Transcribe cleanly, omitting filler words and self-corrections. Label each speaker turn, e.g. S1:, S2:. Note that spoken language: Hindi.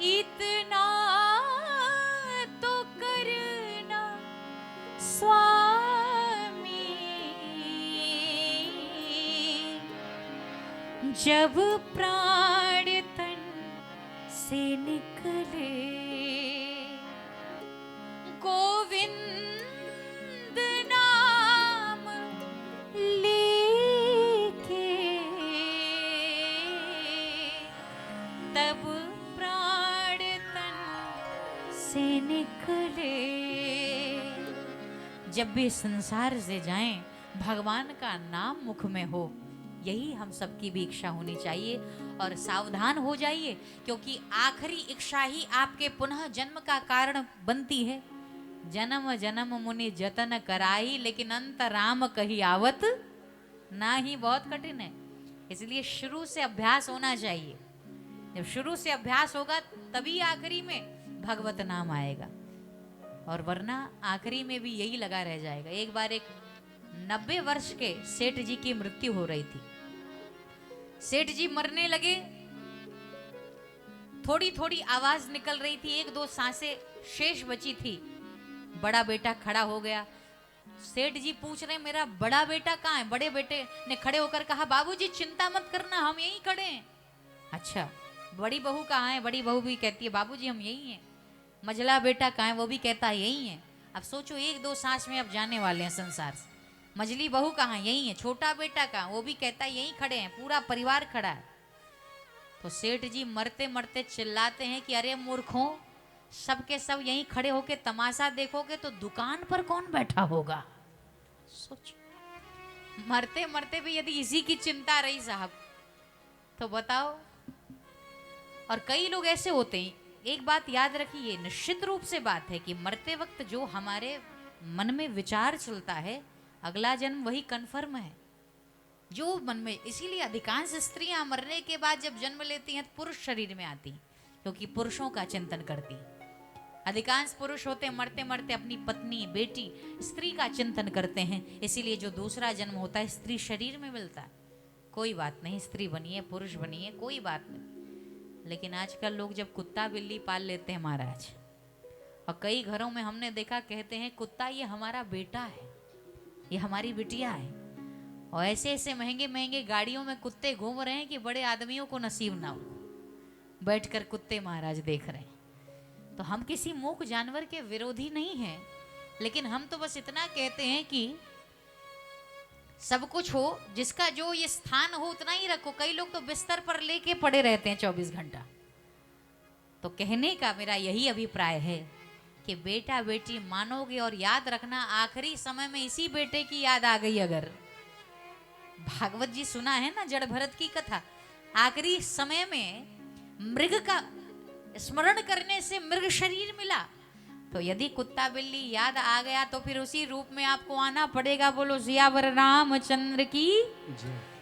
S1: इतना तो करना स्वामी, जब प्राण तन से निकले, गोविंद नाम लेके, तब प्राण तन से निकले। जब भी संसार से जाएं, भगवान का नाम मुख में हो, यही हम सबकी भी इच्छा होनी चाहिए। और सावधान हो जाइए, क्योंकि आखिरी इच्छा ही आपके पुनः जन्म का कारण बनती है। जन्म जन्म मुनि जतन कराई, लेकिन अंत राम कही आवत ना ही, बहुत कठिन है। इसलिए शुरू से अभ्यास होना चाहिए। जब शुरू से अभ्यास होगा तभी आखिरी में भगवत नाम आएगा, और वरना आखिरी में भी यही लगा रह जाएगा। एक बार एक 90 वर्ष के सेठ जी की मृत्यु हो रही थी। सेठ जी मरने लगे, थोड़ी थोड़ी आवाज निकल रही थी, एक दो सांसें शेष बची थी। बड़ा बेटा खड़ा हो गया। सेठ जी पूछ रहे मेरा बड़ा बेटा कहाँ है। बड़े बेटे ने खड़े होकर कहा, बाबूजी चिंता मत करना, हम यहीं खड़े हैं। अच्छा, बड़ी बहू कहाँ है। बड़ी बहू भी कहती है, बाबूजी हम यहीं हैं। मझला बेटा कहाँ है, वो भी कहता है यहीं है। अब सोचो, एक दो सांस में अब जाने वाले हैं संसार से। मझली बहू कहाँ, यहीं है। छोटा बेटा कहाँ, वो भी कहता है यहीं खड़े हैं, पूरा परिवार खड़ा है। तो सेठ जी मरते मरते चिल्लाते हैं कि अरे मूर्खों, सबके सब यहीं खड़े होके तमाशा देखोगे तो दुकान पर कौन बैठा होगा। सोचो, मरते मरते भी यदि इसी की चिंता रही साहब, तो बताओ। और कई लोग ऐसे होते हैं, एक बात याद रखिए, निश्चित रूप से बात है कि मरते वक्त जो हमारे मन में विचार चलता है, अगला जन्म वही कन्फर्म है जो मन में। इसीलिए अधिकांश स्त्रियां मरने के बाद जब जन्म लेती हैं तो पुरुष शरीर में आती, क्योंकि पुरुषों का चिंतन करती। अधिकांश पुरुष होते मरते मरते अपनी पत्नी, बेटी, स्त्री का चिंतन करते हैं। इसीलिए जो दूसरा जन्म होता है स्त्री शरीर में मिलता है। कोई बात नहीं, स्त्री बनिए, पुरुष बनिए, कोई बात नहीं। लेकिन आजकल लोग जब कुत्ता बिल्ली पाल लेते हैं महाराज, और कई घरों में हमने देखा, कहते हैं कुत्ता ये हमारा बेटा है, ये हमारी बिटिया है। और ऐसे ऐसे महंगे महंगे गाड़ियों में कुत्ते घूम रहे हैं कि बड़े आदमियों को नसीब ना हो, बैठकर कुत्ते महाराज देख रहे हैं। तो हम किसी मूक जानवर के विरोधी नहीं हैं, लेकिन हम तो बस इतना कहते हैं कि सब कुछ हो, जिसका जो ये स्थान हो उतना ही रखो। कई लोग तो बिस्तर पर लेके पड़े रहते हैं 24 घंटा। तो कहने का मेरा यही अभिप्राय है कि बेटा बेटी मानोगे, और याद रखना आखिरी समय में इसी बेटे की याद आ गई। अगर भागवत जी सुना है ना, जड़ भरत की कथा, आखिरी समय में मृग का स्मरण करने से मृग शरीर मिला। तो यदि कुत्ता बिल्ली याद आ गया तो फिर उसी रूप में आपको आना पड़ेगा। बोलो सियावर रामचंद्र की।